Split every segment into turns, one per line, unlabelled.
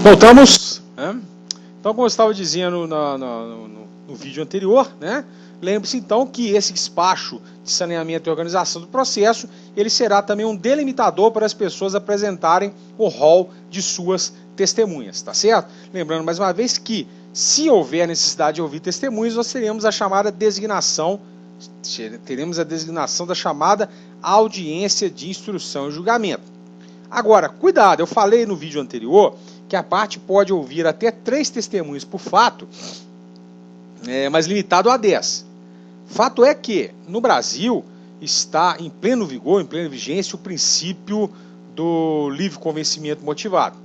Voltamos, né? Então, como eu estava dizendo no vídeo anterior, né? Lembre-se então que esse despacho de saneamento e organização do processo, ele será também um delimitador para as pessoas apresentarem o rol de suas testemunhas, tá certo? Lembrando mais uma vez que, se houver necessidade de ouvir testemunhas, nós teremos a designação da chamada audiência de instrução e julgamento. Agora, cuidado, eu falei no vídeo anterior que a parte pode ouvir até 3 testemunhas por fato, mas limitado a 10. Fato é que, no Brasil, está em pleno vigor, em plena vigência, o princípio do livre convencimento motivado.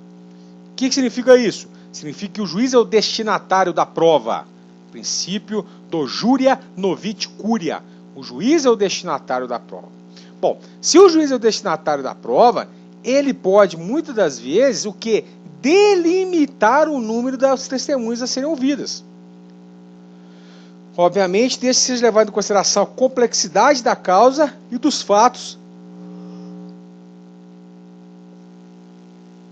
O que significa isso? Significa que o juiz é o destinatário da prova. Princípio do juria novit curia. O juiz é o destinatário da prova. Bom, se o juiz é o destinatário da prova, ele pode, muitas das vezes, o quê? Delimitar o número das testemunhas a serem ouvidas. Obviamente, desde que seja levado em consideração a complexidade da causa e dos fatos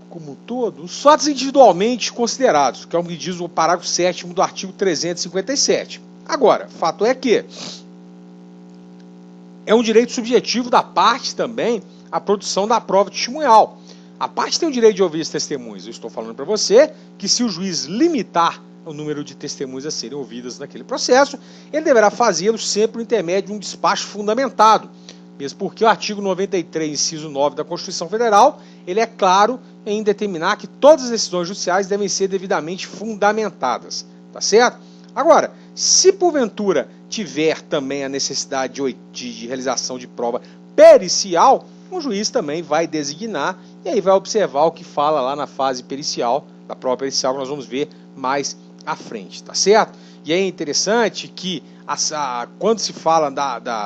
como um todo, os fatos individualmente considerados, que é o que diz o parágrafo 7º do artigo 357. Agora, fato é que é um direito subjetivo da parte também a produção da prova testemunhal. A parte tem o direito de ouvir as testemunhas. Eu estou falando para você que se o juiz limitar o número de testemunhas a serem ouvidas naquele processo, ele deverá fazê-lo sempre por intermédio de um despacho fundamentado. Mesmo porque o artigo 93, inciso 9 da Constituição Federal, ele é claro em determinar que todas as decisões judiciais devem ser devidamente fundamentadas. Tá certo? Agora, se porventura tiver também a necessidade de realização de prova pericial, o juiz também vai designar e aí vai observar o que fala lá na fase pericial, da prova pericial, que nós vamos ver mais à frente, tá certo? E é interessante que quando se fala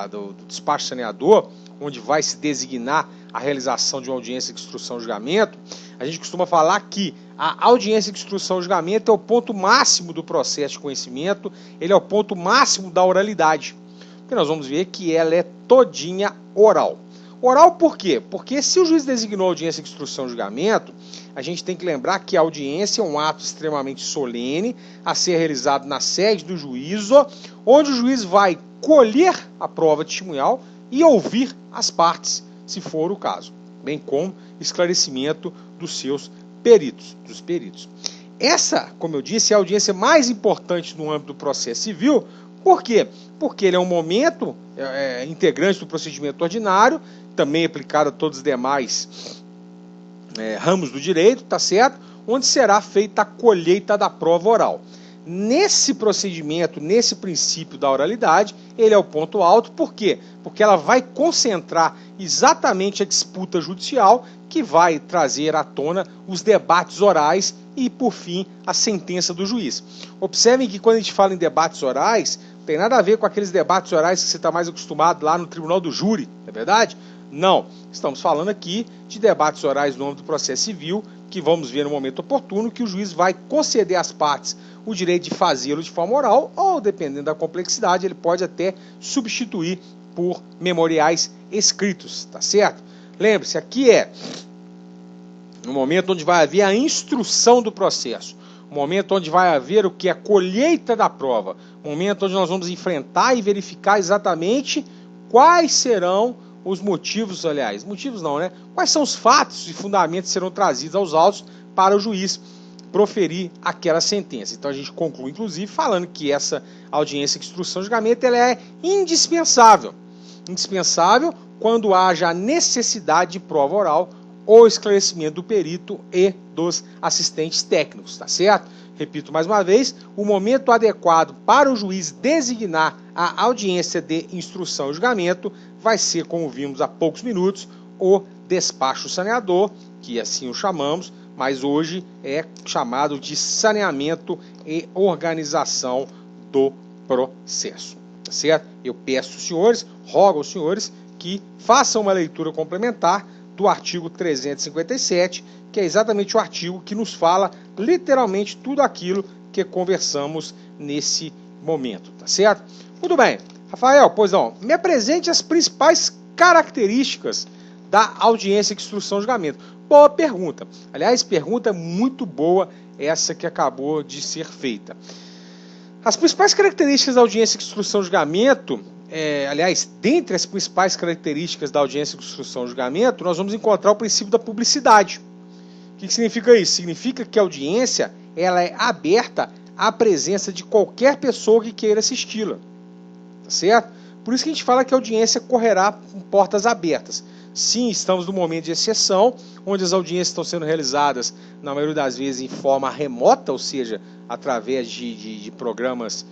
do despacho saneador, onde vai se designar a realização de uma audiência de instrução e julgamento, a gente costuma falar que a audiência de instrução e julgamento é o ponto máximo do processo de conhecimento, ele é o ponto máximo da oralidade, porque nós vamos ver que ela é todinha oral. Oral por quê? Porque se o juiz designou audiência de instrução e julgamento, a gente tem que lembrar que a audiência é um ato extremamente solene a ser realizado na sede do juízo, onde o juiz vai colher a prova testemunhal e ouvir as partes, se for o caso, bem como esclarecimento dos seus peritos, Essa, como eu disse, é a audiência mais importante no âmbito do processo civil. Por quê? Porque ele é um momento integrante do procedimento ordinário, também aplicado a todos os demais ramos do direito, tá certo? Onde será feita a colheita da prova oral. Nesse procedimento, nesse princípio da oralidade, ele é o ponto alto. Por quê? Porque ela vai concentrar exatamente a disputa judicial que vai trazer à tona os debates orais e, por fim, a sentença do juiz. Observem que quando a gente fala em debates orais, não tem nada a ver com aqueles debates orais que você está mais acostumado lá no tribunal do júri, não é verdade? Não, estamos falando aqui de debates orais no âmbito do processo civil, que vamos ver no momento oportuno, que o juiz vai conceder às partes o direito de fazê-lo de forma oral, ou, dependendo da complexidade, ele pode até substituir por memoriais escritos, tá certo? Lembre-se, aqui é no momento onde vai haver a instrução do processo, o momento onde vai haver o que é a colheita da prova, o momento onde nós vamos enfrentar e verificar exatamente quais serão os motivos, aliás, motivos não, né? Quais são os fatos e fundamentos que serão trazidos aos autos para o juiz proferir aquela sentença. Então a gente conclui, inclusive, falando que essa audiência de instrução e julgamento ela é indispensável. Indispensável quando haja a necessidade de prova oral ou esclarecimento do perito e dos assistentes técnicos, tá certo? Repito mais uma vez, o momento adequado para o juiz designar a audiência de instrução e julgamento vai ser, como vimos há poucos minutos, o despacho saneador, que assim o chamamos, mas hoje é chamado de saneamento e organização do processo, tá certo? Eu peço aos senhores, rogo aos senhores que façam uma leitura complementar do artigo 357, que é exatamente o artigo que nos fala literalmente tudo aquilo que conversamos nesse momento, tá certo? Muito bem. Rafael, pois não, me apresente as principais características da audiência de instrução e julgamento. boa pergunta. Aliás, pergunta muito boa essa que acabou de ser feita. As principais características da audiência de instrução e julgamento, aliás, dentre as principais características da audiência de instrução e julgamento, nós vamos encontrar o princípio da publicidade. O que significa isso? Significa que a audiência ela é aberta à presença de qualquer pessoa que queira assisti-la. Tá certo? Por isso que a gente fala que a audiência correrá com portas abertas. Sim, estamos no momento de exceção, onde as audiências estão sendo realizadas, na maioria das vezes, em forma remota, ou seja, através de programas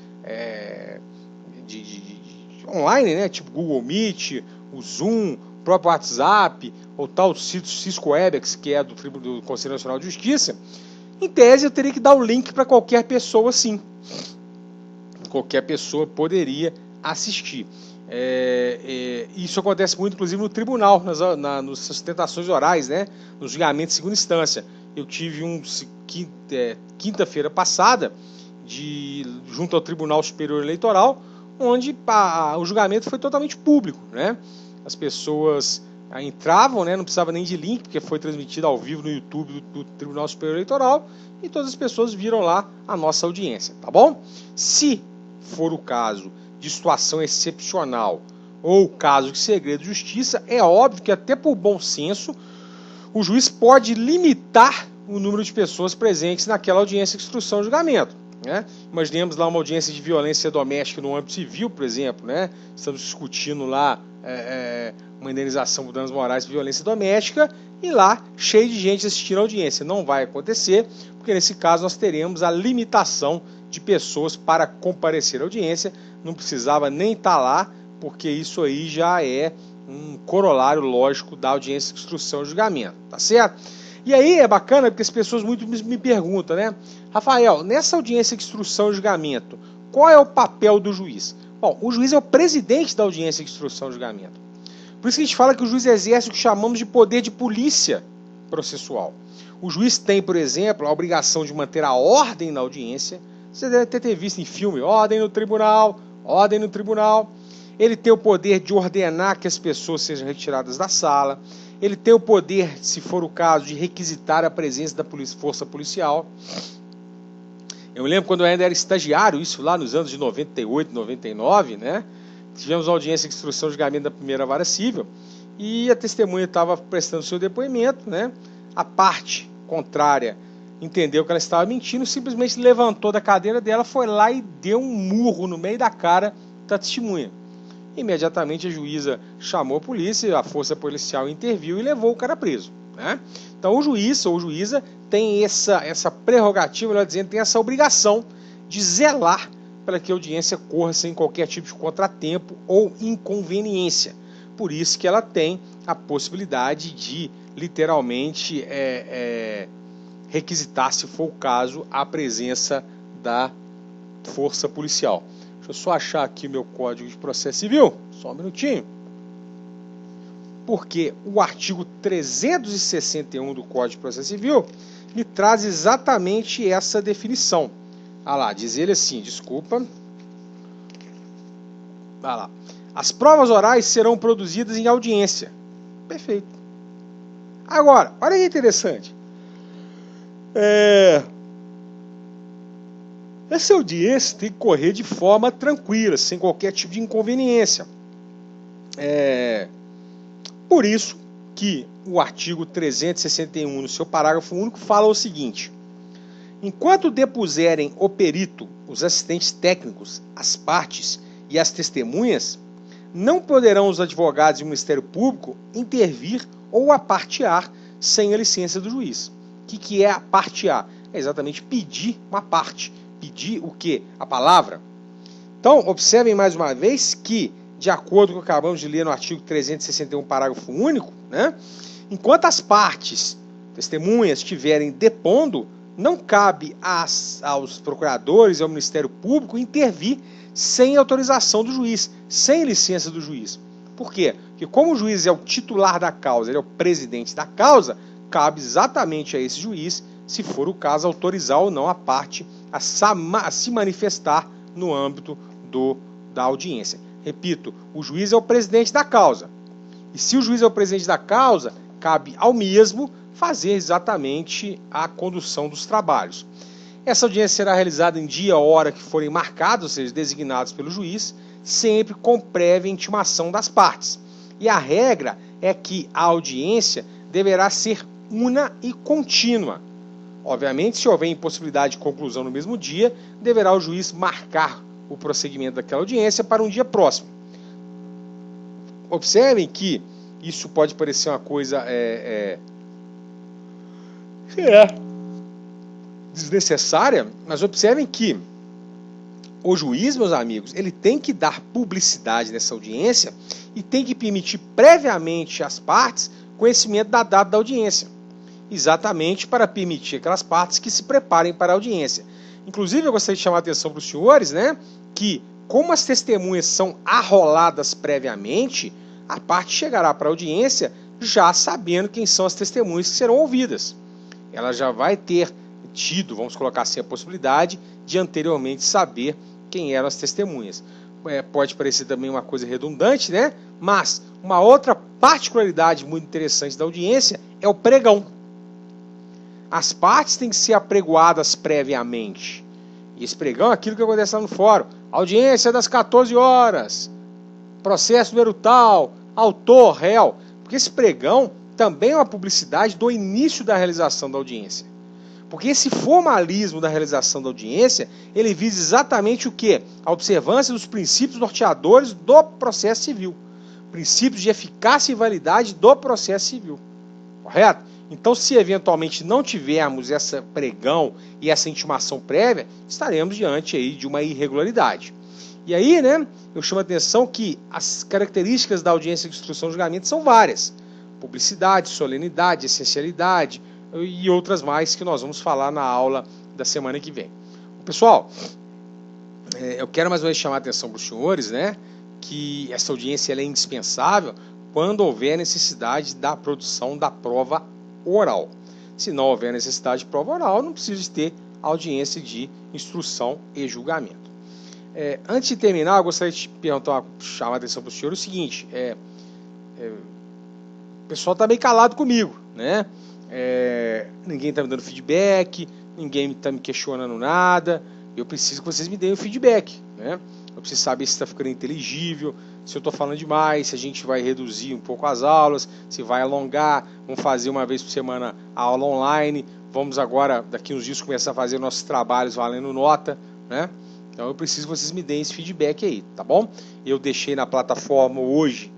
online, né? Tipo Google Meet, o Zoom, o próprio WhatsApp, ou tal Cisco Webex, que é do Conselho Nacional de Justiça. Em tese, eu teria que dar o link para qualquer pessoa, sim. Qualquer pessoa poderia assistir. Isso acontece muito, inclusive, no tribunal, nas sustentações orais, né? No julgamento de segunda instância. Eu tive quinta-feira passada, junto ao Tribunal Superior Eleitoral, onde o julgamento foi totalmente público, né? As pessoas entravam, né? Não precisava nem de link, porque foi transmitido ao vivo no YouTube do Tribunal Superior Eleitoral, e todas as pessoas viram lá a nossa audiência, tá bom? Se for o caso de situação excepcional ou caso de segredo de justiça, é óbvio que até por bom senso o juiz pode limitar o número de pessoas presentes naquela audiência de instrução e julgamento, né? Imaginemos lá uma audiência de violência doméstica no âmbito civil, por exemplo, né? Estamos discutindo lá uma indenização por danos morais de violência doméstica e lá cheio de gente assistindo a audiência. Não vai acontecer, porque nesse caso nós teremos a limitação de pessoas para comparecer à audiência. Não precisava nem estar lá, porque isso aí já é um corolário lógico da audiência de instrução e julgamento, tá certo? E aí é bacana porque as pessoas muito me perguntam, né? Rafael, nessa audiência de instrução e julgamento, qual é o papel do juiz? Bom, o juiz é o presidente da audiência de instrução e julgamento. Por isso que a gente fala que o juiz exerce o que chamamos de poder de polícia processual. O juiz tem, por exemplo, a obrigação de manter a ordem na audiência. Você deve ter visto em filme, ordem no tribunal, ordem no tribunal. Ele tem o poder de ordenar que as pessoas sejam retiradas da sala. Ele tem o poder, se for o caso, de requisitar a presença da força policial. Eu me lembro quando eu ainda era estagiário, isso lá nos anos de 98, 99, né? Tivemos uma audiência de instrução e julgamento da primeira vara civil e a testemunha estava prestando seu depoimento, né? A parte contrária entendeu que ela estava mentindo, simplesmente levantou da cadeira dela, foi lá e deu um murro no meio da cara da testemunha. Imediatamente a juíza chamou a polícia, a força policial interviu e levou o cara preso, né? Então o juiz ou juíza tem essa prerrogativa, melhor dizendo, tem essa obrigação de zelar para que a audiência corra sem qualquer tipo de contratempo ou inconveniência. Por isso que ela tem a possibilidade de, literalmente, requisitar, se for o caso, a presença da força policial. Deixa eu só achar aqui o meu Código de Processo Civil, só um minutinho. Porque o artigo 361 do Código de Processo Civil me traz exatamente essa definição. Ah lá, diz ele assim, desculpa. Ah lá. As provas orais serão produzidas em audiência. Perfeito. Agora, olha que interessante. Essa audiência tem que correr de forma tranquila, sem qualquer tipo de inconveniência. Por isso que o artigo 361, no seu parágrafo único, fala o seguinte: enquanto depuserem o perito, os assistentes técnicos, as partes e as testemunhas, não poderão os advogados e o Ministério Público intervir ou apartear sem a licença do juiz. O que é apartear? É exatamente pedir uma parte. Pedir o quê? A palavra. Então, observem mais uma vez que, de acordo com o que acabamos de ler no artigo 361, parágrafo único, né, enquanto as partes, testemunhas, estiverem depondo, não cabe aos procuradores e ao Ministério Público intervir sem autorização do juiz, sem licença do juiz. Por quê? Porque como o juiz é o titular da causa, ele é o presidente da causa, cabe exatamente a esse juiz, se for o caso, autorizar ou não a parte a se manifestar no âmbito da audiência. Repito, o juiz é o presidente da causa. E se o juiz é o presidente da causa, cabe ao mesmo fazer exatamente a condução dos trabalhos. Essa audiência será realizada em dia e hora que forem marcados, ou seja, designados pelo juiz, sempre com prévia intimação das partes. E a regra é que a audiência deverá ser una e contínua. Obviamente, se houver impossibilidade de conclusão no mesmo dia, deverá o juiz marcar o prosseguimento daquela audiência para um dia próximo. Observem que isso pode parecer uma coisa desnecessária, mas observem que o juiz, meus amigos, ele tem que dar publicidade nessa audiência e tem que permitir previamente às partes conhecimento da data da audiência, exatamente para permitir aquelas partes que se preparem para a audiência. Inclusive, eu gostaria de chamar a atenção para os senhores, que como as testemunhas são arroladas previamente, a parte chegará para a audiência já sabendo quem são as testemunhas que serão ouvidas. Ela já vai ter tido, vamos colocar assim, a possibilidade de anteriormente saber quem eram as testemunhas. Pode parecer também uma coisa redundante, mas uma outra particularidade muito interessante da audiência é o pregão. As partes têm que ser apregoadas previamente. E esse pregão é aquilo que acontece lá no fórum. Audiência das 14 horas. Processo número tal. Autor, réu. Porque esse pregão também é uma publicidade do início da realização da audiência. Porque esse formalismo da realização da audiência, ele visa exatamente o quê? A observância dos princípios norteadores do processo civil. Princípios de eficácia e validade do processo civil. Correto? Então, se eventualmente não tivermos essa pregão e essa intimação prévia, estaremos diante aí de uma irregularidade. E aí, eu chamo a atenção que as características da audiência de instrução e julgamento são várias. Publicidade, solenidade, essencialidade e outras mais que nós vamos falar na aula da semana que vem. Pessoal, eu quero mais uma vez chamar a atenção para os senhores, que essa audiência ela é indispensável quando houver necessidade da produção da prova oral. Se não houver necessidade de prova oral, não precisa ter audiência de instrução e julgamento. Antes de terminar, eu gostaria de chamar a atenção para o senhor o seguinte, o pessoal está meio calado comigo, ninguém está me dando feedback, ninguém está me questionando nada, eu preciso que vocês me deem o feedback, eu preciso saber se está ficando inteligível, se eu estou falando demais, se a gente vai reduzir um pouco as aulas, se vai alongar, vamos fazer uma vez por semana a aula online, vamos agora, daqui uns dias, começar a fazer nossos trabalhos valendo nota, Então eu preciso que vocês me deem esse feedback aí, tá bom? Eu deixei na plataforma hoje,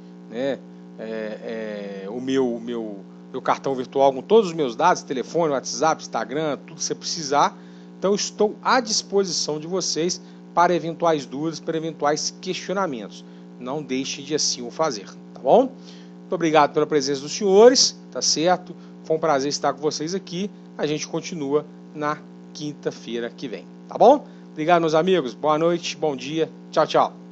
o meu cartão virtual com todos os meus dados, telefone, WhatsApp, Instagram, tudo que você precisar. Então eu estou à disposição de vocês para eventuais dúvidas, para eventuais questionamentos. Não deixe de assim o fazer, tá bom? Muito obrigado pela presença dos senhores, tá certo? Foi um prazer estar com vocês aqui. A gente continua na quinta-feira que vem, tá bom? Obrigado, meus amigos. Boa noite, bom dia. Tchau, tchau.